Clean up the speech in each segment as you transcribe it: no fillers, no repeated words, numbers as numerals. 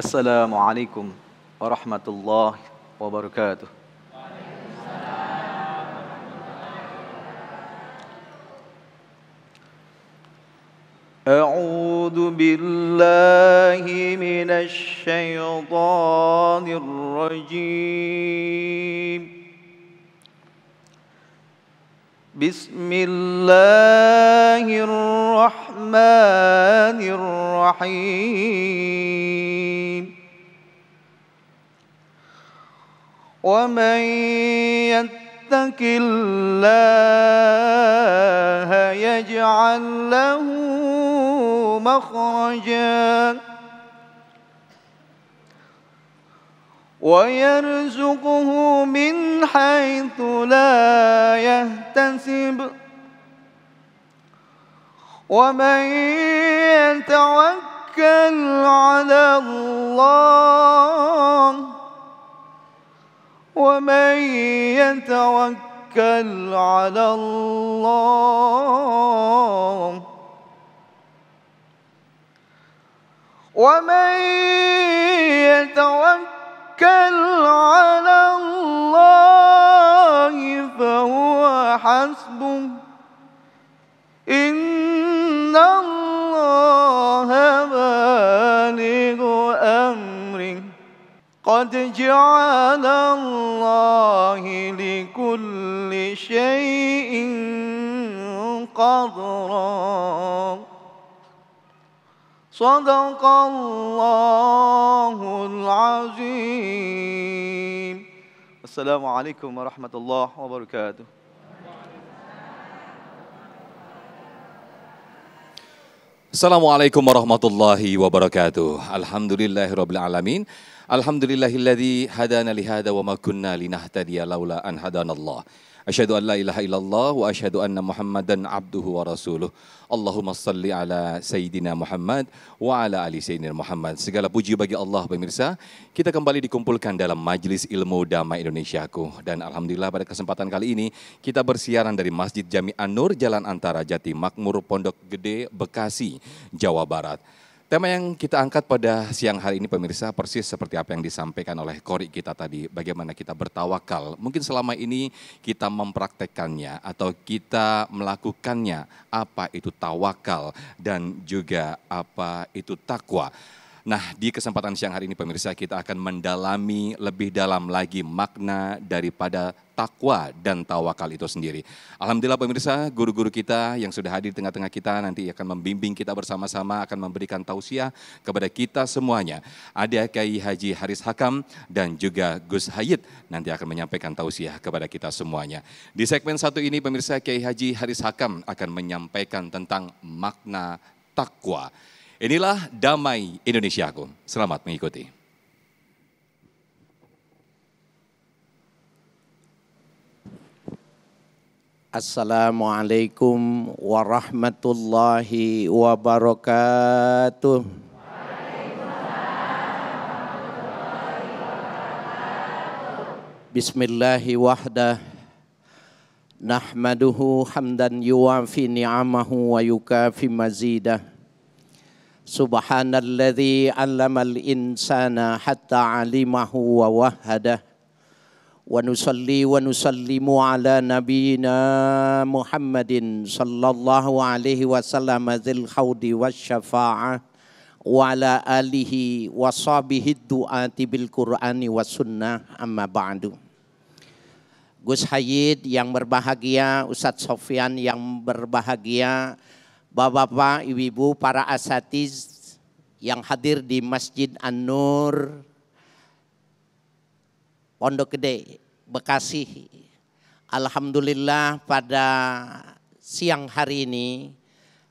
Assalamualaikum warahmatullahi wabarakatuh. أعوذ بالله من الشيطان الرجيم. بسم الله الرحمن الرحيم. ومن يتق الله يجعل له مخرجا ويرزقه من حيث لا يحتسب ومن يتوكل على الله ومن يتوكل على الله ومن يتوكل على الله فهو حسبه إن الله بالغ أمره قد جعل الله لكل شيء قدرا صدق الله العظيم. Assalamualaikum warahmatullahi wabarakatuh. Assalamualaikum warahmatullahi wabarakatuh. Alhamdulillahirabbil alamin. Alhamdulillahilladzi hadana li hada wa ma kunna linahtadiya laula an hadanallah. Asyhadu an la ilaha illallah wa asyhadu anna Muhammadan abduhu wa rasuluh. Allahumma salli ala Sayyidina Muhammad wa ala ali Sayyidina Muhammad. Segala puji bagi Allah pemirsa. Kita kembali dikumpulkan dalam Majelis Ilmu Damai Indonesiaku. Dan alhamdulillah pada kesempatan kali ini kita bersiaran dari Masjid Jami An-Nur Jalan Antara Jati Makmur Pondok Gede Bekasi, Jawa Barat. Tema yang kita angkat pada siang hari ini pemirsa persis seperti apa yang disampaikan oleh Qori kita tadi. Bagaimana kita bertawakal. Mungkin selama ini kita mempraktekkannya atau kita melakukannya. Apa itu tawakal dan juga apa itu takwa. Nah, di kesempatan siang hari ini pemirsa kita akan mendalami lebih dalam lagi makna daripada takwa dan tawakal itu sendiri. Alhamdulillah pemirsa, guru-guru kita yang sudah hadir di tengah-tengah kita nanti akan membimbing kita bersama-sama, akan memberikan tausiah kepada kita semuanya. Ada Kiai Haji Haris Hakam dan juga Gus Hayid nanti akan menyampaikan tausiah kepada kita semuanya. Di segmen satu ini pemirsa, Kiai Haji Haris Hakam akan menyampaikan tentang makna takwa. Inilah Damai Indonesiaku. Selamat mengikuti. Assalamualaikum warahmatullahi wabarakatuh. Bismillahi wahdah. Nahmaduhu hamdan yuwafi ni'amahu wa yukafi mazidah. Subhanalladzi 'allamal insana hatta 'alimahu wa wahhadah. Wa nusalli wa nusallimu ala nabiyyina Muhammadin sallallahu alaihi wasallam dzil khaudi wasyafa'ah wa ala alihi wa sahbihi du'ati bil Qur'ani was sunnah amma ba'du. Gus Hayid yang berbahagia, Ustadz Sofyan yang berbahagia, Bapak-bapak, ibu-ibu, para asatiz yang hadir di Masjid An-Nur Pondok Gede Bekasi. Alhamdulillah pada siang hari ini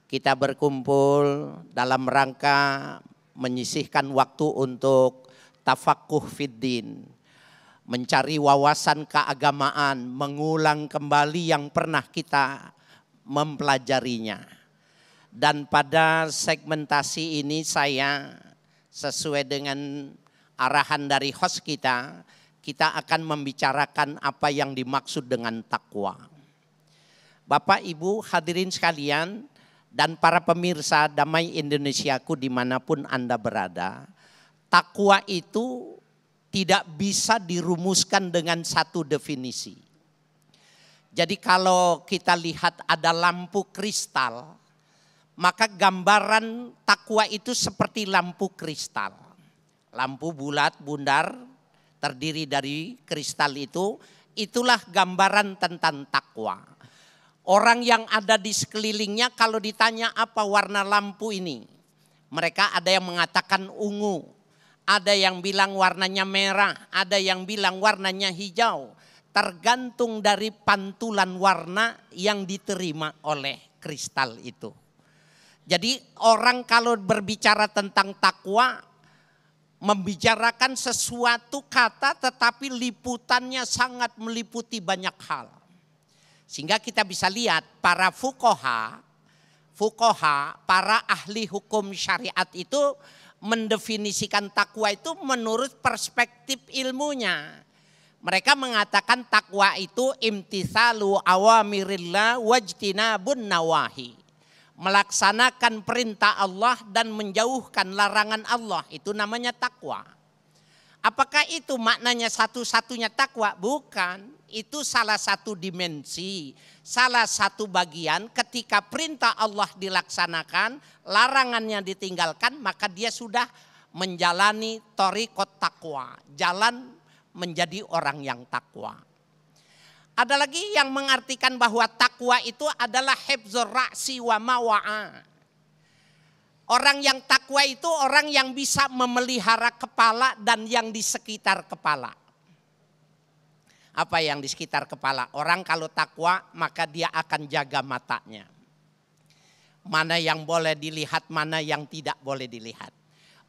kita berkumpul dalam rangka menyisihkan waktu untuk tafaqquh fiddin, mencari wawasan keagamaan, mengulang kembali yang pernah kita mempelajarinya. Dan pada segmentasi ini saya sesuai dengan arahan dari host kita akan membicarakan apa yang dimaksud dengan takwa. Bapak Ibu hadirin sekalian dan para pemirsa Damai Indonesiaku dimanapun Anda berada, takwa itu tidak bisa dirumuskan dengan satu definisi. Jadi kalau kita lihat ada lampu kristal, maka gambaran takwa itu seperti lampu kristal. Lampu bulat bundar terdiri dari kristal itu, itulah gambaran tentang takwa. Orang yang ada di sekelilingnya kalau ditanya apa warna lampu ini, mereka ada yang mengatakan ungu, ada yang bilang warnanya merah, ada yang bilang warnanya hijau. Tergantung dari pantulan warna yang diterima oleh kristal itu. Jadi orang kalau berbicara tentang takwa, membicarakan sesuatu kata tetapi liputannya sangat meliputi banyak hal. Sehingga kita bisa lihat para fuqaha, para ahli hukum syariat itu mendefinisikan takwa itu menurut perspektif ilmunya. Mereka mengatakan takwa itu imtithalu awamirillah wajtinabun nawahi. Melaksanakan perintah Allah dan menjauhkan larangan Allah, itu namanya takwa. Apakah itu maknanya satu-satunya takwa? Bukan, itu salah satu dimensi, salah satu bagian ketika perintah Allah dilaksanakan, larangannya ditinggalkan, maka dia sudah menjalani thariqat takwa, jalan menjadi orang yang takwa. Ada lagi yang mengartikan bahwa takwa itu adalah hifdzur ra'si wa mawa'a. Orang yang takwa itu orang yang bisa memelihara kepala dan yang di sekitar kepala. Apa yang di sekitar kepala? Orang kalau takwa maka dia akan jaga matanya. Mana yang boleh dilihat, mana yang tidak boleh dilihat.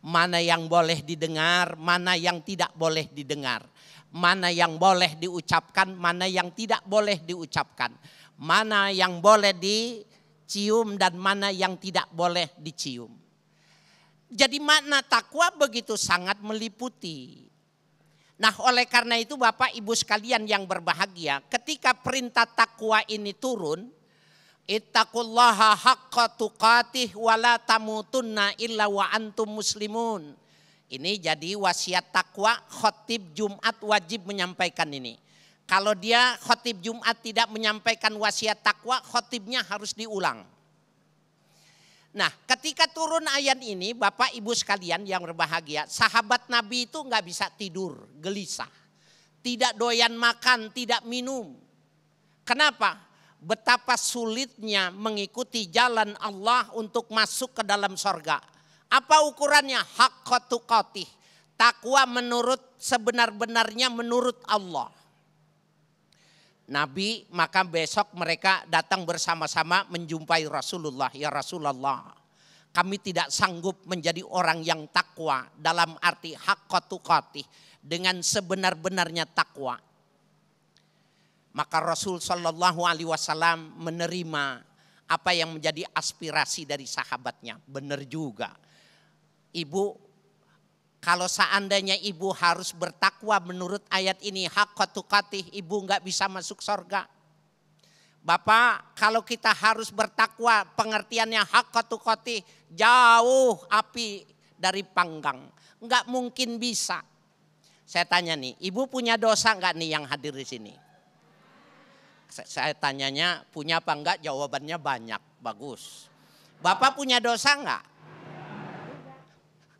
Mana yang boleh didengar, mana yang tidak boleh didengar. Mana yang boleh diucapkan, mana yang tidak boleh diucapkan. Mana yang boleh dicium dan mana yang tidak boleh dicium. Jadi makna takwa begitu sangat meliputi. Nah oleh karena itu Bapak Ibu sekalian yang berbahagia, ketika perintah takwa ini turun, ittaqullaha haqqa tuqatih wa la tamutunna illa wa antum muslimun. Ini jadi wasiat takwa, khotib Jumat wajib menyampaikan ini. Kalau dia khotib Jumat tidak menyampaikan wasiat takwa, khotibnya harus diulang. Nah ketika turun ayat ini Bapak Ibu sekalian yang berbahagia, sahabat Nabi itu nggak bisa tidur, gelisah. Tidak doyan makan, tidak minum. Kenapa? Betapa sulitnya mengikuti jalan Allah untuk masuk ke dalam sorga. Apa ukurannya? Haqqa tuqatih. Takwa menurut sebenar-benarnya menurut Allah. Nabi maka besok mereka datang bersama-sama menjumpai Rasulullah. Ya Rasulullah, kami tidak sanggup menjadi orang yang takwa dalam arti haqqa tuqatih, dengan sebenar-benarnya takwa. Maka Rasul Shallallahu Alaihi Wasallam menerima apa yang menjadi aspirasi dari sahabatnya. Benar juga. Ibu, kalau seandainya ibu harus bertakwa menurut ayat ini haqqa tuqatih, ibu nggak bisa masuk surga. Bapak, kalau kita harus bertakwa pengertiannya haqqa tuqatih, jauh api dari panggang, nggak mungkin bisa. Saya tanya nih, ibu punya dosa nggak nih yang hadir di sini? Saya tanyanya punya apa enggak, jawabannya banyak, bagus. Bapak punya dosa enggak?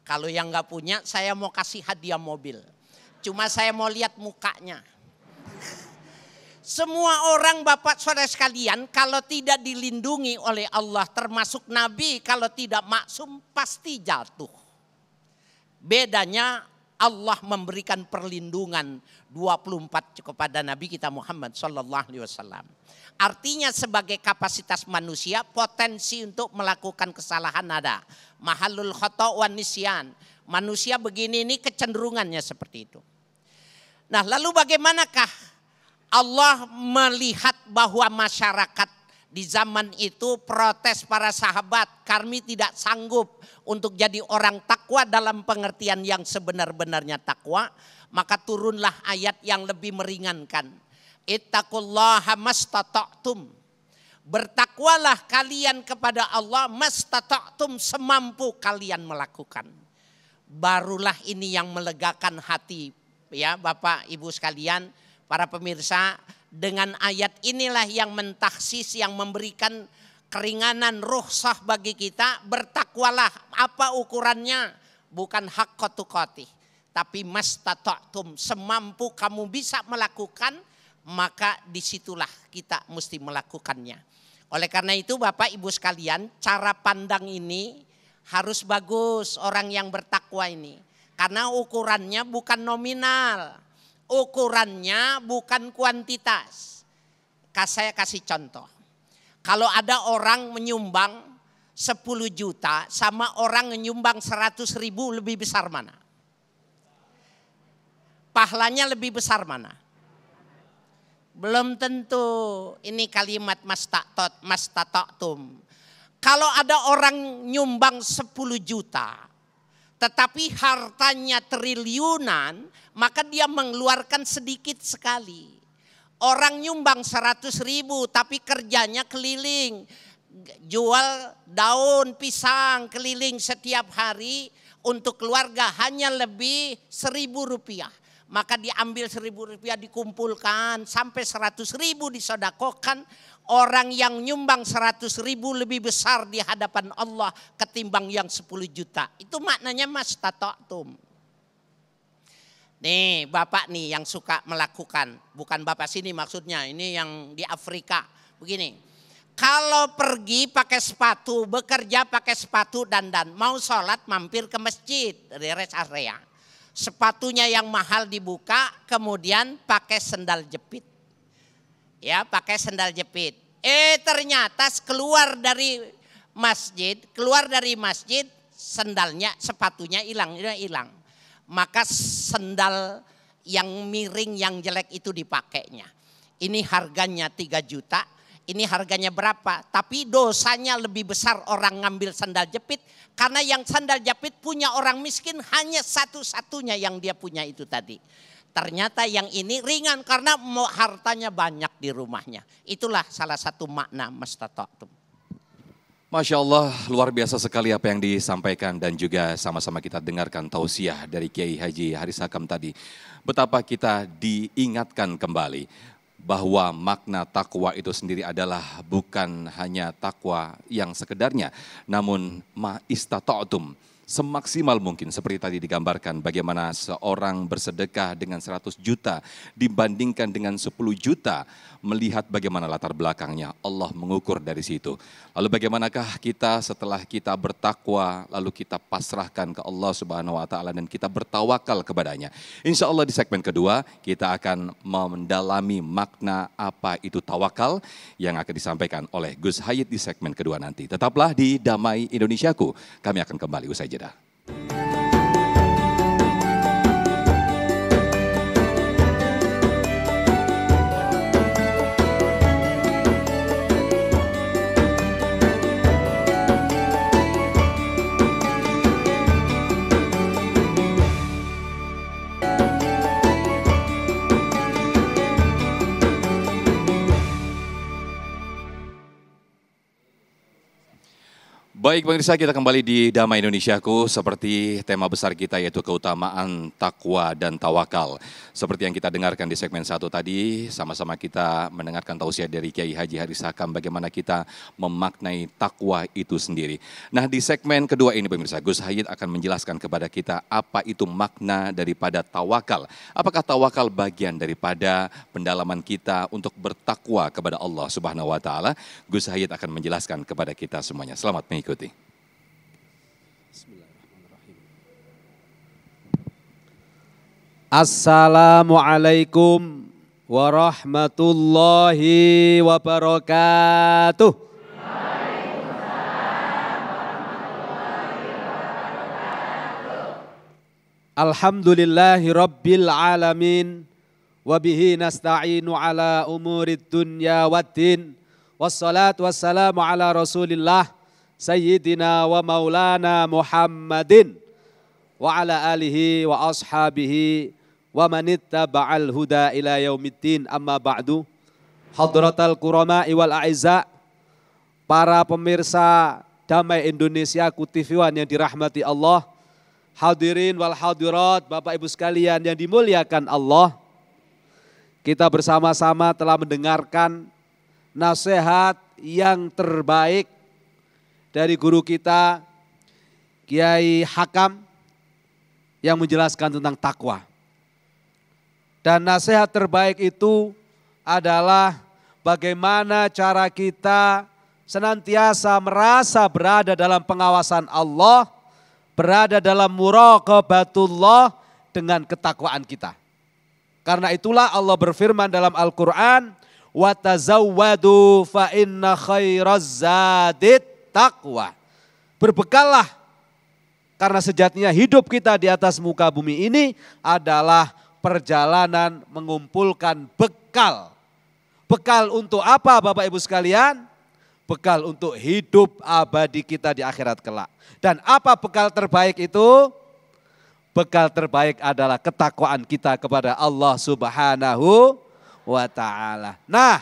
Kalau yang enggak punya saya mau kasih hadiah mobil. Cuma saya mau lihat mukanya. Semua orang Bapak Saudara sekalian kalau tidak dilindungi oleh Allah termasuk Nabi kalau tidak maksum pasti jatuh. Bedanya Allah memberikan perlindungan 24 kepada Nabi kita Muhammad Sallallahu Alaihi Wasallam. Artinya sebagai kapasitas manusia potensi untuk melakukan kesalahan ada. Mahalul khata' wan nisyan. Manusia begini ini kecenderungannya seperti itu. Nah lalu bagaimanakah Allah melihat bahwa masyarakat di zaman itu protes para sahabat, kami tidak sanggup untuk jadi orang takwa dalam pengertian yang sebenar-benarnya takwa, maka turunlah ayat yang lebih meringankan. Ittaqullaha mastata'tum. Bertakwalah kalian kepada Allah mastata'tum semampu kalian melakukan. barulah ini yang melegakan hati. Ya Bapak Ibu sekalian, para pemirsa, dengan ayat inilah yang mentaksis, yang memberikan keringanan rukhsah bagi kita. Bertakwalah, apa ukurannya? Bukan haqqa tuqatih, tapi mastata'tum, semampu kamu bisa melakukan, maka disitulah kita mesti melakukannya. Oleh karena itu Bapak Ibu sekalian, cara pandang ini harus bagus orang yang bertakwa ini. Karena ukurannya bukan nominal, ukurannya bukan kuantitas. Saya kasih contoh. Kalau ada orang menyumbang 10 juta sama orang menyumbang 100.000, lebih besar mana? Pahalanya lebih besar mana? Belum tentu. Ini kalimat mastata'tum. Kalau ada orang nyumbang 10 juta, tetapi hartanya triliunan, maka dia mengeluarkan sedikit sekali. Orang nyumbang 100.000 tapi kerjanya keliling, jual daun pisang keliling setiap hari untuk keluarga, hanya lebih 1.000 rupiah. Maka diambil 1.000 rupiah, dikumpulkan sampai 100.000 disodakokan. Orang yang nyumbang 100.000 lebih besar di hadapan Allah ketimbang yang 10 juta. Itu maknanya mastata'tum. Nih Bapak nih yang suka melakukan, bukan Bapak sini maksudnya, ini yang di Afrika. Begini, kalau pergi pakai sepatu, bekerja pakai sepatu dandan, mau sholat mampir ke masjid, rest area. Sepatunya yang mahal dibuka, kemudian pakai sendal jepit. Ya, pakai sendal jepit. Ternyata keluar dari masjid, sendalnya, sepatunya hilang. Maka sendal yang miring, yang jelek itu dipakainya. Ini harganya 3 juta, ini harganya berapa? Tapi dosanya lebih besar orang ngambil sandal jepit. Karena yang sandal jepit punya orang miskin hanya satu-satunya yang dia punya itu tadi. Ternyata yang ini ringan karena hartanya banyak di rumahnya. Itulah salah satu makna mastata'tum. Masya Allah, luar biasa sekali apa yang disampaikan dan juga sama-sama kita dengarkan tausiah dari Kiai Haji Haris Hakam tadi. Betapa kita diingatkan kembali bahwa makna takwa itu sendiri adalah bukan hanya takwa yang sekedarnya, namun ma istata'tum, semaksimal mungkin seperti tadi digambarkan bagaimana seorang bersedekah dengan 100 juta dibandingkan dengan 10 juta, melihat bagaimana latar belakangnya, Allah mengukur dari situ. Lalu bagaimanakah kita setelah kita bertakwa, lalu kita pasrahkan ke Allah Subhanahu wa Ta'ala dan kita bertawakal kepadanya. Insya Allah di segmen kedua kita akan mendalami makna apa itu tawakal yang akan disampaikan oleh Gus Hayid di segmen kedua nanti. Tetaplah di Damai Indonesiaku, kami akan kembali usai jeda. Baik pemirsa, kita kembali di Damai Indonesiaku, seperti tema besar kita yaitu keutamaan takwa dan tawakal. Seperti yang kita dengarkan di segmen 1 tadi, sama-sama kita mendengarkan tausiah dari Kiai Haji Haris Hakam bagaimana kita memaknai takwa itu sendiri. Nah di segmen kedua ini pemirsa, Gus Hayid akan menjelaskan kepada kita apa itu makna daripada tawakal. Apakah tawakal bagian daripada pendalaman kita untuk bertakwa kepada Allah Subhanahu wa Ta'ala? Gus Hayid akan menjelaskan kepada kita semuanya. Selamat mengikuti. Assalamualaikum warahmatullahi wabarakatuh. Alhamdulillahi rabbil alamin, wabihi nasta'inu ala umurid dunya waddin, wassalatu wassalamu ala rasulillah Sayyidina wa maulana Muhammadin wa ala alihi wa ashabihi wa manittaba'al huda ila yaumiddin, amma ba'du. Hadratal kurama wal a'izza, para pemirsa Damai Indonesia TV One yang dirahmati Allah, hadirin wal hadirat, Bapak Ibu sekalian yang dimuliakan Allah. Kita bersama-sama telah mendengarkan nasihat yang terbaik dari guru kita Kiai Hakam yang menjelaskan tentang takwa. Dan nasihat terbaik itu adalah bagaimana cara kita senantiasa merasa berada dalam pengawasan Allah, berada dalam muraqabatullah dengan ketakwaan kita. Karena itulah Allah berfirman dalam Al-Quran, wa tazawwadu fa inna khairaz zadit taqwa. Berbekallah, karena sejatinya hidup kita di atas muka bumi ini adalah perjalanan mengumpulkan bekal. Bekal untuk apa Bapak Ibu sekalian? Bekal untuk hidup abadi kita di akhirat kelak. Dan apa bekal terbaik itu? Bekal terbaik adalah ketakwaan kita kepada Allah Subhanahu wa ta'ala. Nah,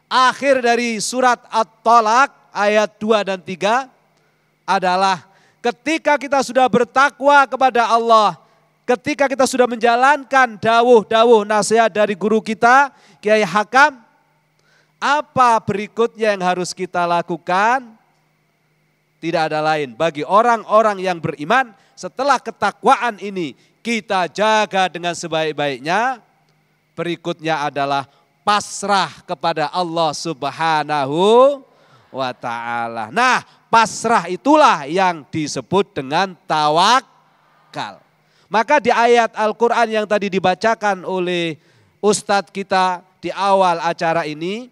akhir dari surat At-Talaq ayat 2 dan 3 adalah ketika kita sudah bertakwa kepada Allah, ketika kita sudah menjalankan dawuh-dawuh nasihat dari guru kita, Kiai Hakam, apa berikutnya yang harus kita lakukan? Tidak ada lain bagi orang-orang yang beriman. Setelah ketakwaan ini kita jaga dengan sebaik-baiknya, berikutnya adalah pasrah kepada Allah Subhanahu wa ta'ala. Nah, pasrah itulah yang disebut dengan tawakal. Maka di ayat Al-Quran yang tadi dibacakan oleh Ustadz kita di awal acara ini,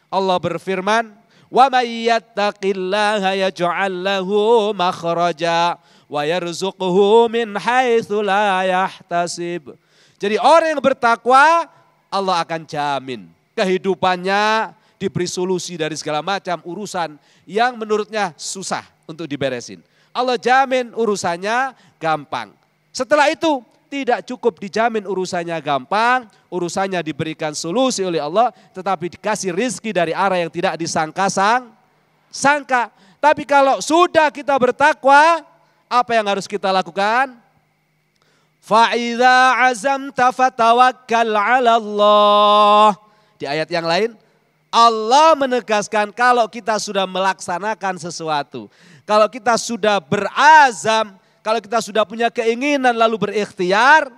Allah berfirman, wa may yattaqillaha yaj'al lahu makhraja wa yarzuquhu min haitsu la yahtasib. Jadi orang yang bertakwa, Allah akan jamin kehidupannya diberi solusi dari segala macam urusan yang menurutnya susah untuk diberesin. Allah jamin urusannya gampang. Setelah itu tidak cukup dijamin urusannya gampang, urusannya diberikan solusi oleh Allah, tetapi dikasih rizki dari arah yang tidak disangka. Tapi kalau sudah kita bertakwa, apa yang harus kita lakukan? Fa'idha azamta fatawakkal 'ala Allah. Di ayat yang lain, Allah menegaskan kalau kita sudah melaksanakan sesuatu, kalau kita sudah berazam, kalau kita sudah punya keinginan lalu berikhtiar,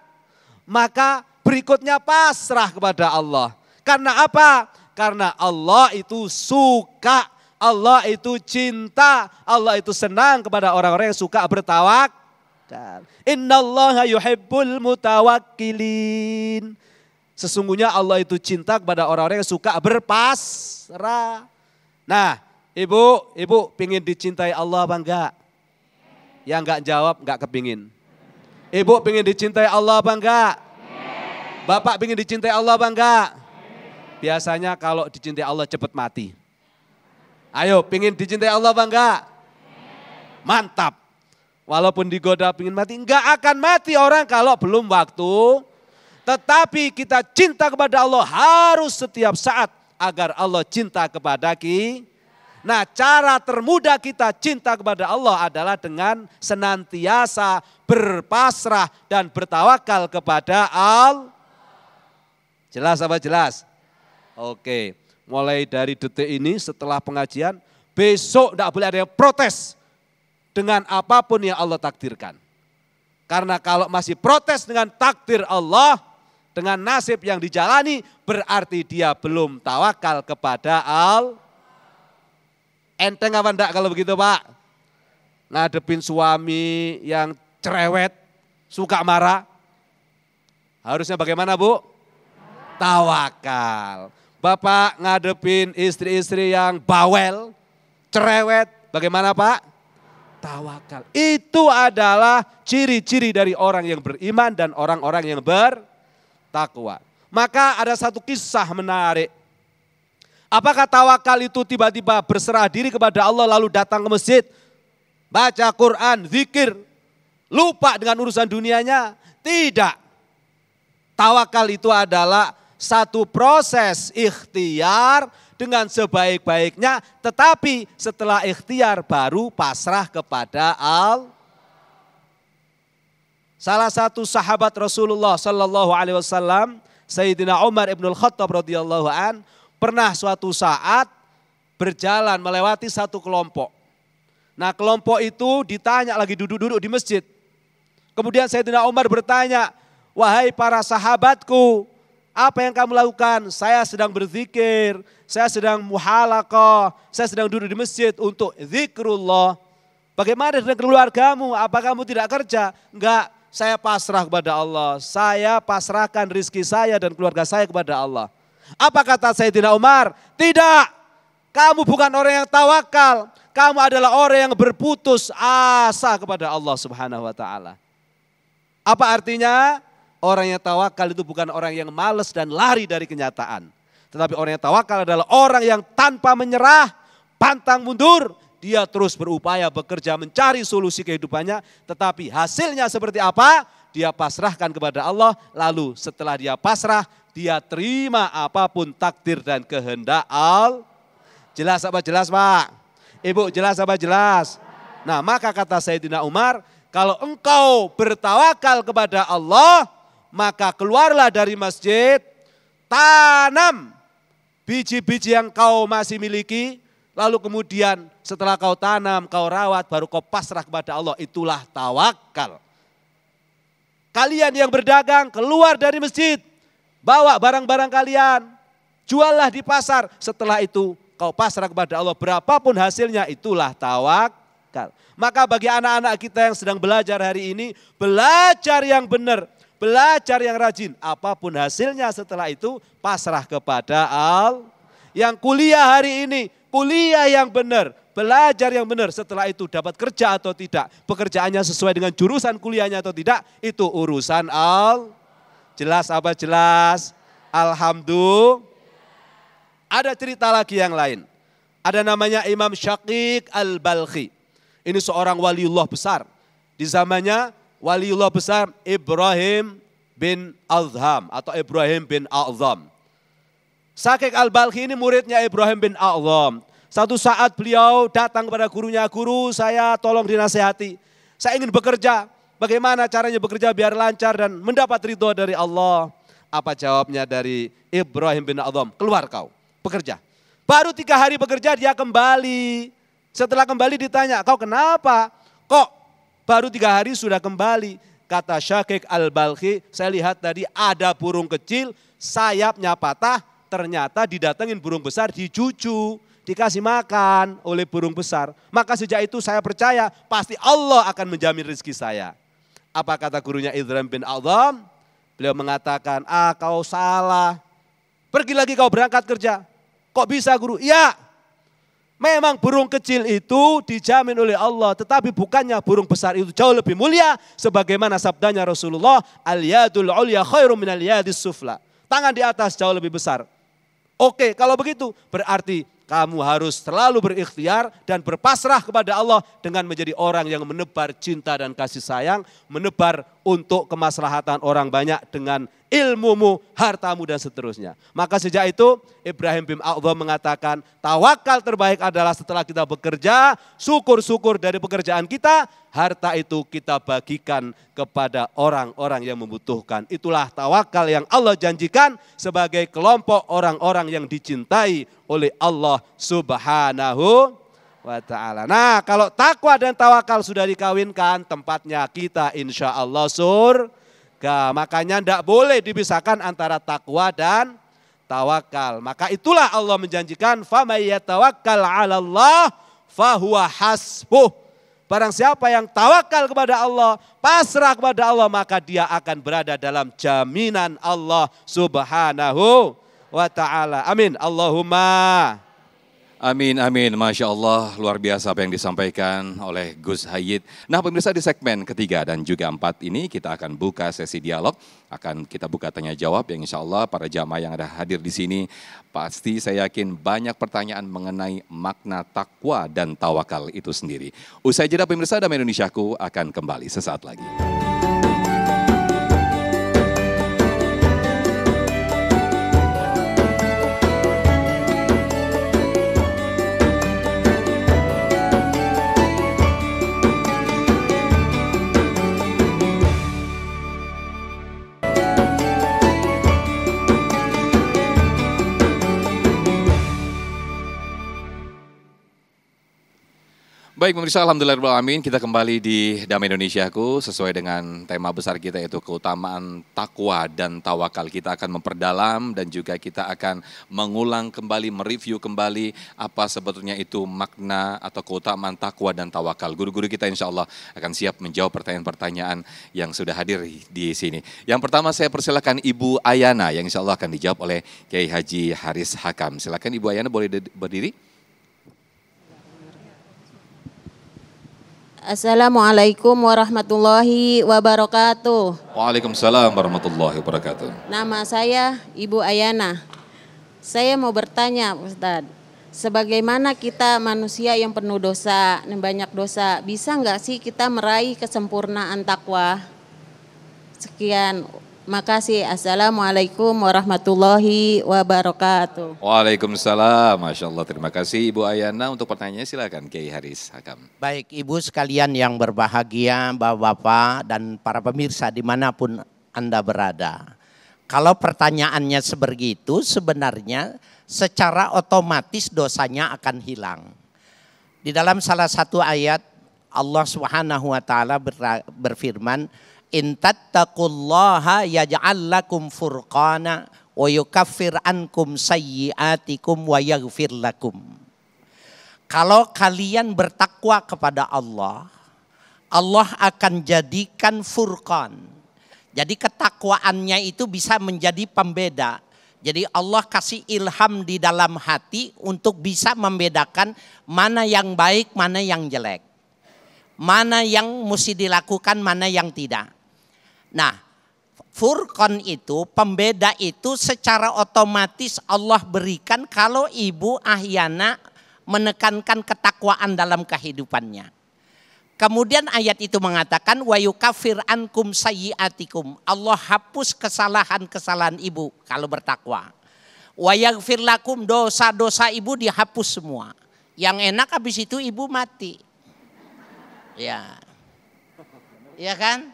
maka berikutnya pasrah kepada Allah. Karena apa? Karena Allah itu suka, Allah itu cinta, Allah itu senang kepada orang-orang yang suka bertawakal. Innallaha yuhibbul mutawakkilin. Sesungguhnya Allah itu cinta kepada orang-orang yang suka berpasrah. Nah, ibu pingin dicintai Allah apa enggak? Yang enggak jawab enggak kepingin. Ibu pingin dicintai Allah apa enggak? Bapak pingin dicintai Allah apa enggak? Biasanya kalau dicintai Allah cepat mati. Ayo, pingin dicintai Allah apa enggak? Mantap. Walaupun digoda pingin mati, enggak akan mati orang kalau belum waktu. Tetapi kita cinta kepada Allah harus setiap saat agar Allah cinta kepada kita. Nah, cara termudah kita cinta kepada Allah adalah dengan senantiasa berpasrah dan bertawakal kepada Allah. Jelas apa jelas? Oke. Mulai dari detik ini setelah pengajian, besok tidak boleh ada yang protes dengan apapun yang Allah takdirkan. Karena kalau masih protes dengan takdir Allah, dengan nasib yang dijalani, berarti dia belum tawakal kepada Allah. Enteng apa enggak kalau begitu Pak? Ngadepin suami yang cerewet, suka marah. Harusnya bagaimana Bu? Tawakal. Bapak ngadepin istri-istri yang bawel, cerewet, bagaimana Pak? Tawakal. Itu adalah ciri-ciri dari orang yang beriman dan orang-orang yang bertakwa. Maka ada satu kisah menarik. Apakah tawakal itu tiba-tiba berserah diri kepada Allah lalu datang ke masjid, baca Quran, zikir, lupa dengan urusan dunianya? Tidak. Tawakal itu adalah satu proses ikhtiar dengan sebaik-baiknya, tetapi setelah ikhtiar baru pasrah kepada Allah. salah satu sahabat Rasulullah sallallahu alaihi wasallam, Sayyidina Umar ibnul Khattab radhiyallahu an, pernah suatu saat berjalan melewati satu kelompok. Nah, kelompok itu ditanya, lagi duduk-duduk di masjid. Kemudian Sayyidina Umar bertanya, "Wahai para sahabatku, apa yang kamu lakukan?" "Saya sedang berzikir, saya sedang muhalaqah, saya sedang duduk di masjid untuk zikrullah." "Bagaimana dengan keluargamu? Apa kamu tidak kerja?" "Enggak, saya pasrah kepada Allah. Saya pasrahkan rizki saya dan keluarga saya kepada Allah." Apa kata Sayyidina Umar? "Tidak, kamu bukan orang yang tawakal. Kamu adalah orang yang berputus asa kepada Allah Subhanahu wa ta'ala." Apa artinya? Orang yang tawakal itu bukan orang yang malas dan lari dari kenyataan. Tetapi orang yang tawakal adalah orang yang tanpa menyerah, pantang mundur. Dia terus berupaya bekerja mencari solusi kehidupannya. Tetapi hasilnya seperti apa? Dia pasrahkan kepada Allah. Lalu setelah dia pasrah, dia terima apapun takdir dan kehendak Allah. Jelas apa jelas Pak? Ibu jelas apa jelas? Nah, maka kata Sayyidina Umar, kalau engkau bertawakal kepada Allah, maka keluarlah dari masjid, tanam biji-biji yang kau masih miliki, lalu kemudian setelah kau tanam, kau rawat, baru kau pasrah kepada Allah. Itulah tawakal. Kalian yang berdagang, keluar dari masjid, bawa barang-barang kalian, juallah di pasar. Setelah itu kau pasrah kepada Allah, berapapun hasilnya, itulah tawakal. Maka bagi anak-anak kita yang sedang belajar hari ini, belajar yang benar, belajar yang rajin. Apapun hasilnya setelah itu, pasrah kepada Allah. Yang kuliah hari ini, kuliah yang benar, belajar yang benar. Setelah itu dapat kerja atau tidak, pekerjaannya sesuai dengan jurusan kuliahnya atau tidak, itu urusan Allah. Jelas apa jelas? Alhamdulillah. Ada cerita lagi yang lain. Ada namanya Imam Syaqiq Al-Balkhi. Ini seorang waliullah besar. Di zamannya waliullah besar Ibrahim bin Adham atau Ibrahim bin A'zam. Syaqiq Al-Balkhi ini muridnya Ibrahim bin A'zam. Satu saat beliau datang kepada gurunya, "Guru, saya tolong dinasehati. Saya ingin bekerja. Bagaimana caranya bekerja biar lancar dan mendapat ridho dari Allah?" Apa jawabnya dari Ibrahim bin A'zam? "Keluar kau, bekerja." Baru 3 hari bekerja dia kembali. Setelah kembali ditanya, "Kau kenapa? Kok baru 3 hari sudah kembali?" Kata Syaqiq Al-Balkhi, "Saya lihat tadi ada burung kecil, sayapnya patah, ternyata didatengin burung besar, dicucu, dikasih makan oleh burung besar. Maka sejak itu saya percaya pasti Allah akan menjamin rezeki saya." Apa kata gurunya Ibrahim bin A'zam? Beliau mengatakan, "Kau salah. Pergi lagi kau berangkat kerja." "Kok bisa guru?" "Iya, memang burung kecil itu dijamin oleh Allah, tetapi bukannya burung besar itu jauh lebih mulia, sebagaimana sabdanya Rasulullah, al-yadul ulya khairum minal yadis sufla." Tangan di atas jauh lebih besar. Oke, kalau begitu berarti kamu harus selalu berikhtiar dan berpasrah kepada Allah dengan menjadi orang yang menebar cinta dan kasih sayang, menebar untuk kemaslahatan orang banyak dengan ilmumu, hartamu dan seterusnya. Maka sejak itu Ibrahim bin A'zam mengatakan, tawakal terbaik adalah setelah kita bekerja, syukur-syukur dari pekerjaan kita, harta itu kita bagikan kepada orang-orang yang membutuhkan. Itulah tawakal yang Allah janjikan sebagai kelompok orang-orang yang dicintai oleh Allah Subhanahu wa ta'ala. Nah, kalau takwa dan tawakal sudah dikawinkan, tempatnya kita insya Allah surga. Makanya tidak boleh dipisahkan antara takwa dan tawakal. Maka itulah Allah menjanjikan, فَمَنْ يَتَوَكَّلْ عَلَى اللَّهِ فَهُوَ حَسْبُهُ. Barang siapa yang tawakal kepada Allah, pasrah kepada Allah, maka dia akan berada dalam jaminan Allah Subhanahu wa ta'ala. Amin. Allahumma. Amin, amin. Masya Allah, luar biasa apa yang disampaikan oleh Gus Hayyid. Nah pemirsa, di segmen ketiga dan juga 4 ini kita akan buka sesi dialog. Akan kita buka tanya jawab yang insya Allah para jamaah yang ada hadir di sini. Pasti saya yakin banyak pertanyaan mengenai makna takwa dan tawakal itu sendiri. Usai jeda pemirsa, Damai Indonesiaku akan kembali sesaat lagi. Baik pemirsa, alhamdulillahirrahmanirrahim, kita kembali di Damai Indonesiaku sesuai dengan tema besar kita yaitu keutamaan takwa dan tawakal. Kita akan memperdalam dan juga kita akan mengulang kembali, mereview kembali apa sebetulnya itu makna atau keutamaan takwa dan tawakal. Guru-guru kita insya Allah akan siap menjawab pertanyaan-pertanyaan yang sudah hadir di sini. Yang pertama saya persilakan Ibu Ayana yang insya Allah akan dijawab oleh Kiai Haji Haris Hakam. Silakan Ibu Ayana, boleh berdiri. Assalamualaikum warahmatullahi wabarakatuh. Waalaikumsalam warahmatullahi wabarakatuh. Nama saya Ibu Ayana. Saya mau bertanya Ustadz, sebagaimana kita manusia yang penuh dosa dan banyak dosa, bisa nggak sih kita meraih kesempurnaan takwa? Sekian, makasih. Assalamualaikum warahmatullahi wabarakatuh. Waalaikumsalam, Masya Allah. Terima kasih Ibu Ayana. Untuk pertanyaannya silakan Kiai Haris Hakam. Baik Ibu sekalian yang berbahagia, Bapak-Bapak dan para pemirsa dimanapun Anda berada. Kalau pertanyaannya sebegitu sebenarnya secara otomatis dosanya akan hilang. Di dalam salah satu ayat Allah Subhanahu wa taala berfirman, in tattaqullaha yaj'al lakum furqana wa yukaffir ankum sayyi'atikum wa yaghfir lakum. Kalau kalian bertakwa kepada Allah, Allah akan jadikan furqan. Jadi ketakwaannya itu bisa menjadi pembeda. Jadi Allah kasih ilham di dalam hati untuk bisa membedakan mana yang baik, mana yang jelek. Mana yang mesti dilakukan, mana yang tidak. Nah, furqan itu, pembeda itu secara otomatis Allah berikan kalau Ibu Ahyana menekankan ketakwaan dalam kehidupannya. Kemudian ayat itu mengatakan wa yukaffir ankum sayyi'atikum. Allah hapus kesalahan-kesalahan Ibu kalau bertakwa. Wa yaghfir lakum, dosa-dosa Ibu dihapus semua. Yang enak habis itu Ibu mati. Ya. Ya kan?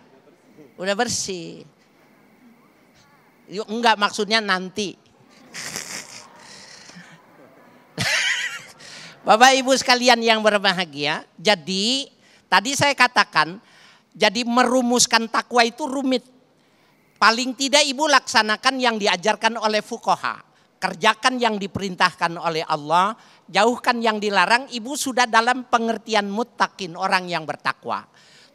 Udah bersih. Enggak, maksudnya nanti. Bapak Ibu sekalian yang berbahagia, jadi tadi saya katakan, jadi merumuskan takwa itu rumit. Paling tidak Ibu laksanakan yang diajarkan oleh fuqaha. Kerjakan yang diperintahkan oleh Allah, jauhkan yang dilarang. Ibu sudah dalam pengertian muttaqin, orang yang bertakwa.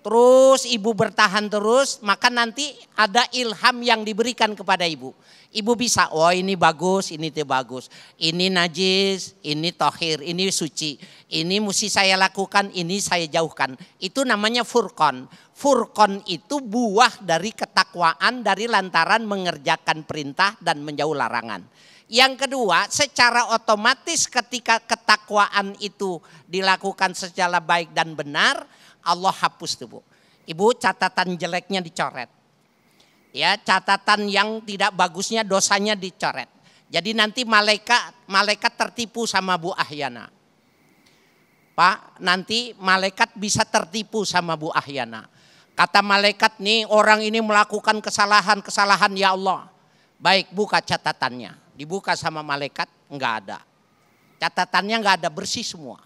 Terus Ibu bertahan terus, maka nanti ada ilham yang diberikan kepada Ibu. Ibu bisa, oh ini bagus, ini tidak bagus. Ini najis, ini tohir, ini suci. Ini mesti saya lakukan, ini saya jauhkan. Itu namanya furqan. Furqan itu buah dari ketakwaan dari lantaran mengerjakan perintah dan menjauh larangan. Yang kedua, secara otomatis ketika ketakwaan itu dilakukan secara baik dan benar, Allah hapus tuh Bu. Ibu catatan jeleknya dicoret. Ya, catatan yang tidak bagusnya dosanya dicoret. Jadi nanti malaikat tertipu sama Bu Ahyana. Pak, nanti malaikat bisa tertipu sama Bu Ahyana. Kata malaikat nih, orang ini melakukan kesalahan ya Allah. Baik, buka catatannya. Dibuka sama malaikat, enggak ada. Catatannya enggak ada, bersih semua.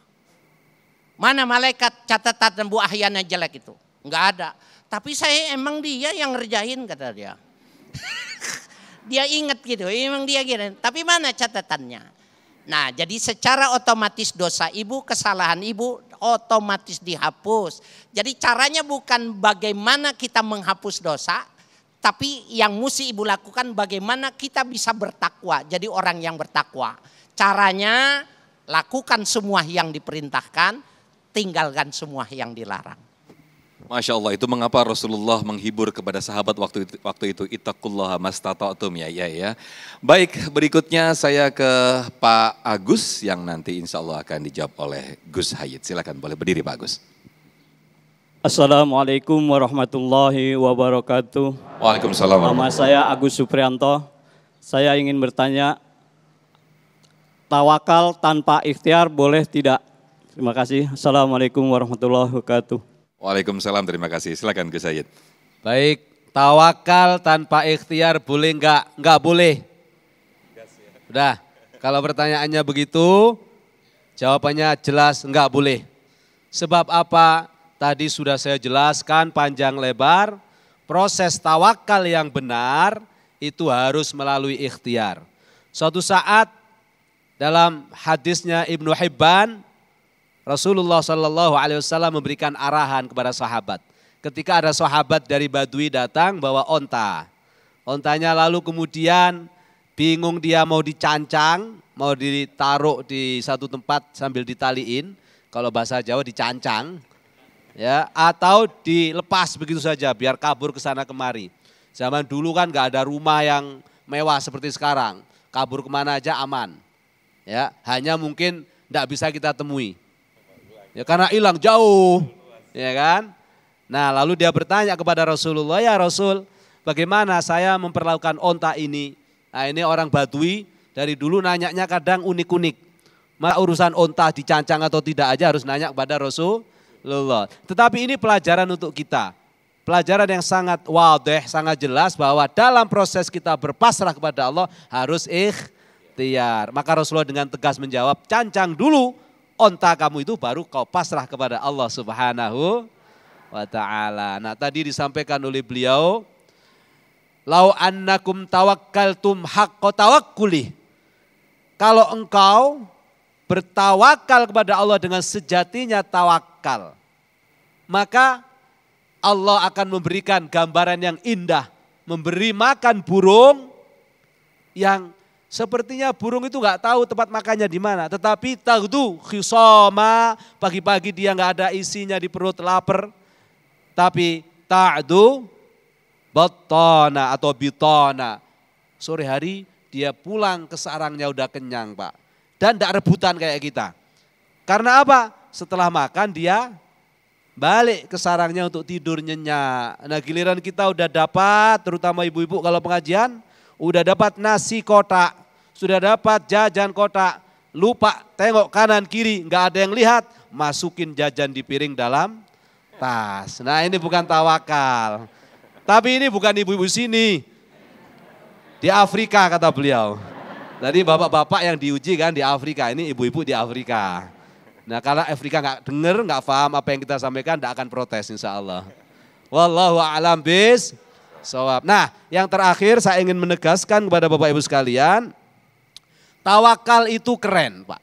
Mana malaikat catatan Bu Ahyana jelek itu? Enggak ada. Tapi saya emang dia yang ngerjain kata dia. Dia ingat gitu, emang dia gitu. Tapi mana catatannya? Nah, jadi secara otomatis dosa Ibu, kesalahan Ibu otomatis dihapus. Jadi caranya bukan bagaimana kita menghapus dosa, tapi yang mesti Ibu lakukan bagaimana kita bisa bertakwa. Jadi orang yang bertakwa. Caranya lakukan semua yang diperintahkan, tinggalkan semua yang dilarang. Masya Allah, itu mengapa Rasulullah menghibur kepada sahabat waktu itu ittaqullaha mastata'tum ya. Baik, berikutnya saya ke Pak Agus yang nanti insya Allah akan dijawab oleh Gus Hayid. Silakan, boleh berdiri Pak Agus. Assalamualaikum warahmatullahi wabarakatuh. Waalaikumsalam. Nama saya Agus Suprianto. Saya ingin bertanya, tawakal tanpa ikhtiar boleh tidak? Terima kasih. Assalamualaikum warahmatullahi wabarakatuh. Waalaikumsalam, terima kasih. Silakan Gus Hayid. Baik, tawakal tanpa ikhtiar boleh enggak? Enggak boleh. Udah, kalau pertanyaannya begitu, jawabannya jelas enggak boleh. Sebab apa? Tadi sudah saya jelaskan panjang lebar, proses tawakal yang benar itu harus melalui ikhtiar. Suatu saat dalam hadisnya Ibnu Hibban, Rasulullah SAW memberikan arahan kepada sahabat. Ketika ada sahabat dari Badui datang bawa onta. Ontanya lalu kemudian bingung dia mau dicancang, mau ditaruh di satu tempat sambil ditaliin. Kalau bahasa Jawa dicancang. Ya, atau dilepas begitu saja biar kabur ke sana kemari. Zaman dulu kan gak ada rumah yang mewah seperti sekarang. Kabur kemana aja aman. Ya, hanya mungkin tidak bisa kita temui. Ya, karena hilang jauh, ya kan? Nah, lalu dia bertanya kepada Rasulullah, ya Rasul, bagaimana saya memperlakukan onta ini? Nah, ini orang Badui dari dulu nanyanya kadang unik-unik. Maka urusan onta dicancang atau tidak aja harus nanya kepada Rasulullah. Tetapi ini pelajaran untuk kita. Pelajaran yang sangat wadih, sangat jelas bahwa dalam proses kita berpasrah kepada Allah harus ikhtiar. Maka Rasulullah dengan tegas menjawab, cancang dulu onta kamu itu baru kau pasrah kepada Allah Subhanahu wa ta'ala. Nah, tadi disampaikan oleh beliau, lau annakum tawakkaltum haqqa tawakkuli. Kalau engkau bertawakal kepada Allah dengan sejatinya tawakal, maka Allah akan memberikan gambaran yang indah, memberi makan burung yang sepertinya burung itu nggak tahu tempat makannya di mana, tetapi taghdu khisama, pagi-pagi dia nggak ada isinya di perut, lapar, tapi ta'du battana atau bitana, sore hari dia pulang ke sarangnya udah kenyang, Pak, dan tidak rebutan kayak kita. Karena apa? Setelah makan dia balik ke sarangnya untuk tidur nyenyak. Nah, giliran kita udah dapat, terutama ibu-ibu kalau pengajian, udah dapat nasi kotak, sudah dapat jajan kotak, lupa tengok kanan kiri, nggak ada yang lihat, masukin jajan di piring dalam tas. Nah, ini bukan tawakal. Tapi ini bukan ibu-ibu sini. Di Afrika kata beliau. Tadi bapak-bapak yang diuji kan di Afrika, ini ibu-ibu di Afrika. Nah, kalau Afrika nggak dengar, nggak paham apa yang kita sampaikan, nggak akan protes insya Allah. Wallahu a'lam bishawab. Nah, yang terakhir saya ingin menegaskan kepada Bapak Ibu sekalian, tawakal itu keren, Pak.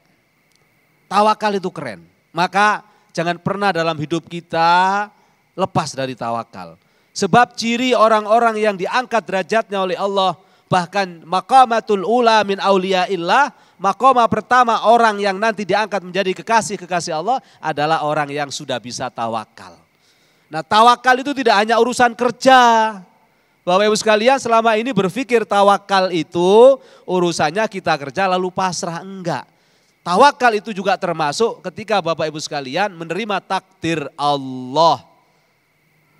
Tawakal itu keren. Maka jangan pernah dalam hidup kita lepas dari tawakal. Sebab ciri orang-orang yang diangkat derajatnya oleh Allah, bahkan maqamatul ula min auliyaillah, maqamah pertama orang yang nanti diangkat menjadi kekasih-kekasih Allah adalah orang yang sudah bisa tawakal. Nah, tawakal itu tidak hanya urusan kerja. Bapak Ibu sekalian, selama ini berpikir tawakal itu urusannya kita kerja lalu pasrah, enggak. Tawakal itu juga termasuk ketika Bapak Ibu sekalian menerima takdir Allah.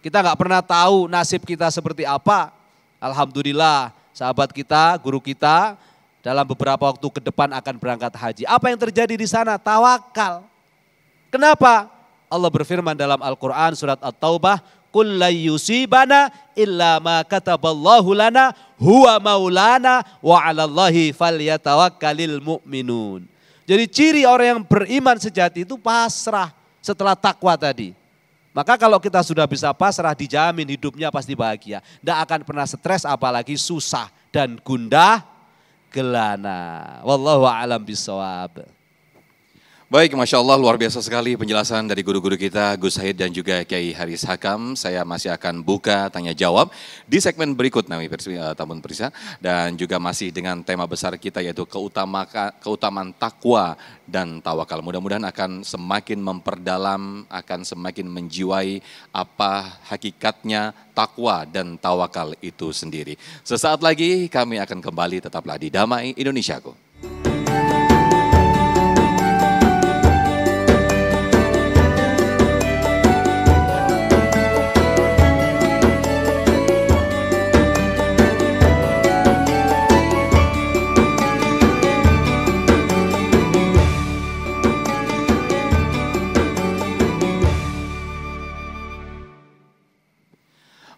Kita enggak pernah tahu nasib kita seperti apa. Alhamdulillah, sahabat kita, guru kita dalam beberapa waktu ke depan akan berangkat haji. Apa yang terjadi di sana? Tawakal. Kenapa? Allah berfirman dalam Al-Quran surat At-Taubah, Qul la yusibana illa ma kataballahu lana huwa maulana wa 'alallahi falyatawakkalil mu'minun. Jadi ciri orang yang beriman sejati itu pasrah setelah takwa tadi. Maka kalau kita sudah bisa pasrah, dijamin hidupnya pasti bahagia. Tidak akan pernah stres apalagi susah dan gundah gelana. Wallahu a'lam bishawab. Baik, Masya Allah, luar biasa sekali penjelasan dari guru-guru kita, Gus Haid dan juga Kiai Haris Hakam. Saya masih akan buka tanya jawab di segmen berikut, Tamun Perisa. Dan juga masih dengan tema besar kita yaitu keutamaan takwa dan tawakal. Mudah-mudahan akan semakin memperdalam, akan semakin menjiwai apa hakikatnya takwa dan tawakal itu sendiri. Sesaat lagi kami akan kembali, tetaplah di Damai Indonesiaku.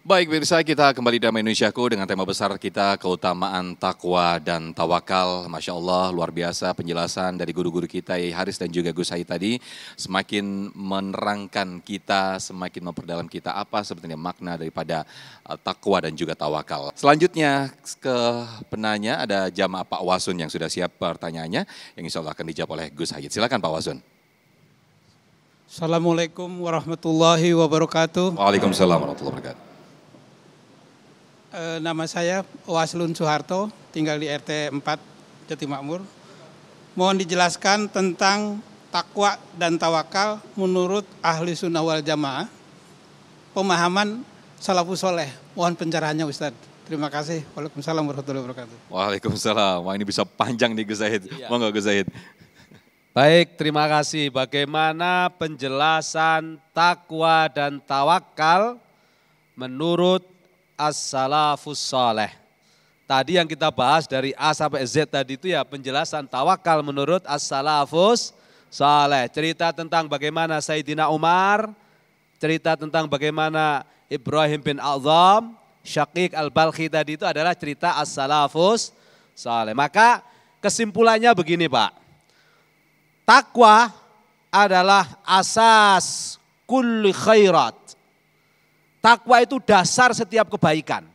Baik pemirsa, kita kembali dalam Indonesiaku dengan tema besar kita keutamaan takwa dan tawakal. Masya Allah, luar biasa penjelasan dari guru-guru kita Yai Haris dan juga Gus Haid tadi. Semakin menerangkan kita, semakin memperdalam kita apa sebetulnya makna daripada takwa dan juga tawakal. Selanjutnya ke penanya ada jamaah Pak Wasun yang sudah siap pertanyaannya, yang insya Allah akan dijawab oleh Gus Haid. Silakan Pak Wasun. Assalamualaikum warahmatullahi wabarakatuh. Waalaikumsalam warahmatullahi wabarakatuh. Nama saya Waslun Soeharto, tinggal di RT 4 Jatimakmur. Mohon dijelaskan tentang takwa dan tawakal menurut ahli sunnah wal jamaah. Pemahaman salafus soleh. Mohon pencerahannya Ustaz. Terima kasih. Waalaikumsalam warahmatullahi wabarakatuh. Waalaikumsalam. Wah ini bisa panjang nih Gus Zaid. Monggo Gus Zaid. Baik, terima kasih. Bagaimana penjelasan takwa dan tawakal menurut as-salafus saleh. Tadi yang kita bahas dari A sampai Z tadi itu ya penjelasan tawakal menurut as-salafus saleh. Cerita tentang bagaimana Sayyidina Umar, cerita tentang bagaimana Ibrahim bin A'zam, Syaqiq al-Balkhi tadi itu adalah cerita as-salafus saleh. Maka kesimpulannya begini Pak. Takwa adalah asas kulli khairat. Takwa itu dasar setiap kebaikan.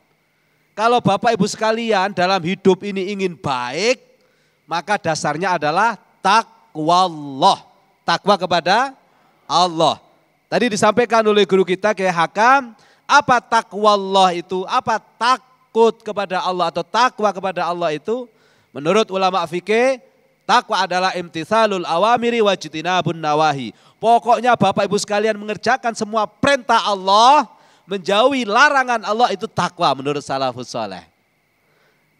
Kalau Bapak Ibu sekalian dalam hidup ini ingin baik, maka dasarnya adalah takwallah. Takwa kepada Allah. Tadi disampaikan oleh guru kita Kiai Hakam, apa takwallah itu? Apa takut kepada Allah atau takwa kepada Allah itu? Menurut ulama fikih, takwa adalah imtithalul awamiri wa jitinabun nawahi. Pokoknya Bapak Ibu sekalian mengerjakan semua perintah Allah, menjauhi larangan Allah itu takwa menurut salafus saleh.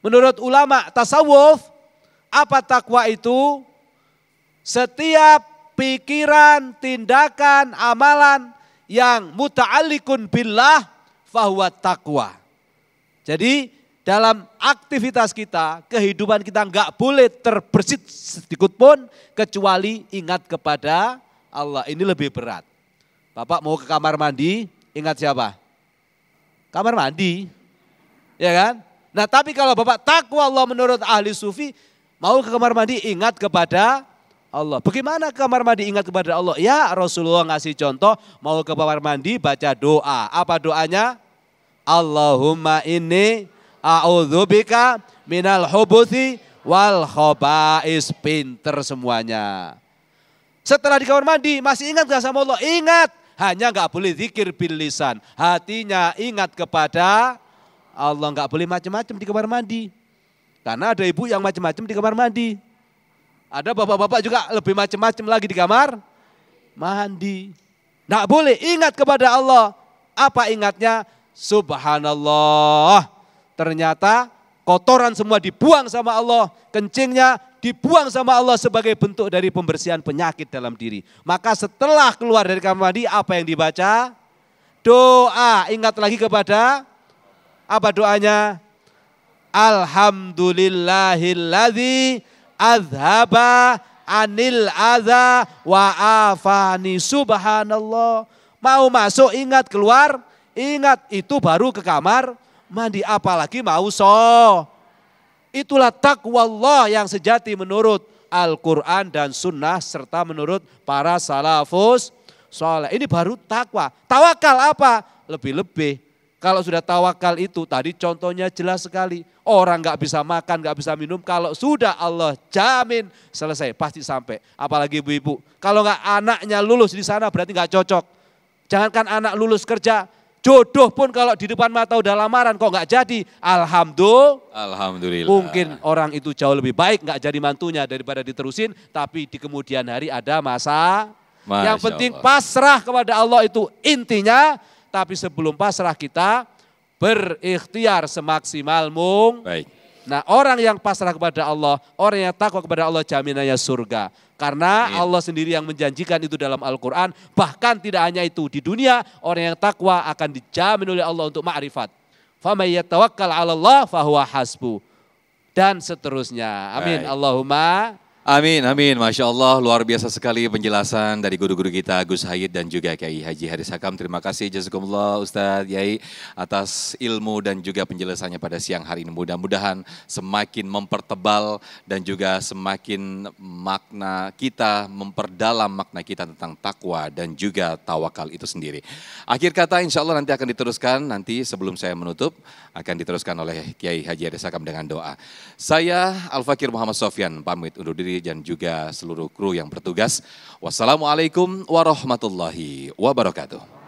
Menurut ulama tasawuf, apa takwa itu? Setiap pikiran, tindakan, amalan yang muta'alliqun billah fahuwa takwa. Jadi dalam aktivitas kita, kehidupan kita enggak boleh terbersit sedikit pun kecuali ingat kepada Allah. Ini lebih berat. Bapak mau ke kamar mandi, ingat siapa? Kamar mandi. Ya kan? Nah tapi kalau Bapak takwa Allah menurut ahli sufi, mau ke kamar mandi ingat kepada Allah. Bagaimana ke kamar mandi ingat kepada Allah? Ya Rasulullah ngasih contoh, mau ke kamar mandi baca doa. Apa doanya? Allahumma inni a'udzubika minal hubuthi wal khaba'is. Pinter semuanya. Setelah di kamar mandi masih ingat gak sama Allah? Ingat. Hanya gak boleh zikir bil lisan. Hatinya ingat kepada Allah. Gak boleh macam-macam di kamar mandi. Karena ada ibu yang macam-macam di kamar mandi. Ada bapak-bapak juga lebih macam-macam lagi di kamar mandi. Gak boleh ingat kepada Allah. Apa ingatnya? Subhanallah. Ternyata kotoran semua dibuang sama Allah. Kencingnya dibuang sama Allah sebagai bentuk dari pembersihan penyakit dalam diri. Maka setelah keluar dari kamar mandi apa yang dibaca? Doa. Ingat lagi kepada apa doanya? Alhamdulillahilladzi azhaba anil adza wa afani. Subhanallah. Mau masuk ingat, keluar ingat. Itu baru ke kamar mandi, apalagi mau Itulah takwallah yang sejati menurut Al-Quran dan Sunnah serta menurut para salafus saleh. Ini baru takwa. Tawakal apa? Lebih-lebih. Kalau sudah tawakal itu tadi contohnya jelas sekali. Orang gak bisa makan, gak bisa minum. Kalau sudah Allah jamin selesai, pasti sampai. Apalagi ibu-ibu. Kalau gak anaknya lulus di sana berarti gak cocok. Jangankan anak lulus kerja. Jodoh pun kalau di depan mata udah lamaran kok nggak jadi, alhamdulillah. Mungkin orang itu jauh lebih baik nggak jadi mantunya daripada diterusin, tapi di kemudian hari ada masa. Yang penting pasrah kepada Allah itu intinya, tapi sebelum pasrah kita berikhtiar semaksimal mungkin. Baik. Nah orang yang pasrah kepada Allah, orang yang takwa kepada Allah jaminannya surga. Karena Allah sendiri yang menjanjikan itu dalam Al-Quran. Bahkan tidak hanya itu, di dunia orang yang takwa akan dijamin oleh Allah untuk ma'rifat. فَمَنْ يَتَوَكَّلْ عَلَى اللَّهِ فَهُوَ حَسْبُهُ. Dan seterusnya. Amin. Baik. Allahumma Amin, amin. Masya Allah, luar biasa sekali penjelasan dari guru-guru kita, Gus Hayid dan juga Kiai Haji Haris Hakam. Terima kasih jazakumullah Ustadz Yai atas ilmu dan juga penjelasannya pada siang hari ini. Mudah-mudahan semakin mempertebal dan juga semakin makna kita, memperdalam makna kita tentang takwa dan juga tawakal itu sendiri. Akhir kata insya Allah nanti akan diteruskan, nanti sebelum saya menutup akan diteruskan oleh Kiai Haji Haris Hakam dengan doa. Saya Al-Fakir Muhammad Sofyan pamit undur diri dan juga seluruh kru yang bertugas. Wassalamualaikum warahmatullahi wabarakatuh.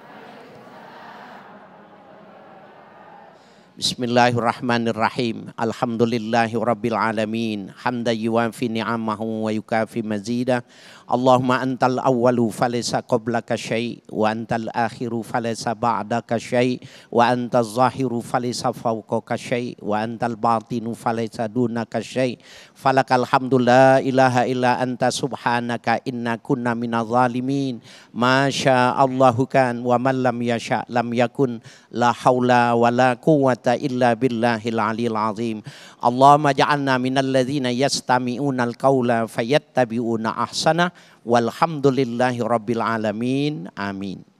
Bismillahirrahmanirrahim. Alhamdulillahi rabbil alamin. Hamdan yuwafi ni'amahu wa yukafi mazidah. Allahumma antal awwalu falaysa qablaka syai' wa antal akhiru falaysa ba'daka syai' wa antal zahiru falaysa fawqaka syai' wa antal batinu falaysa dunaka syai'. Falakal hamdu la ilaha illa anta subhanaka inna kunna minadh zalimin. Masya Allahu kan wa man lam yasha lam yakun. La haula wa la quwwata illa billahil aliyil azim. Allahumma ja'alna minal ladzina yastami'una al-qawla fayattabi'una ahsana. Walhamdulillahi rabbil alamin. Amin.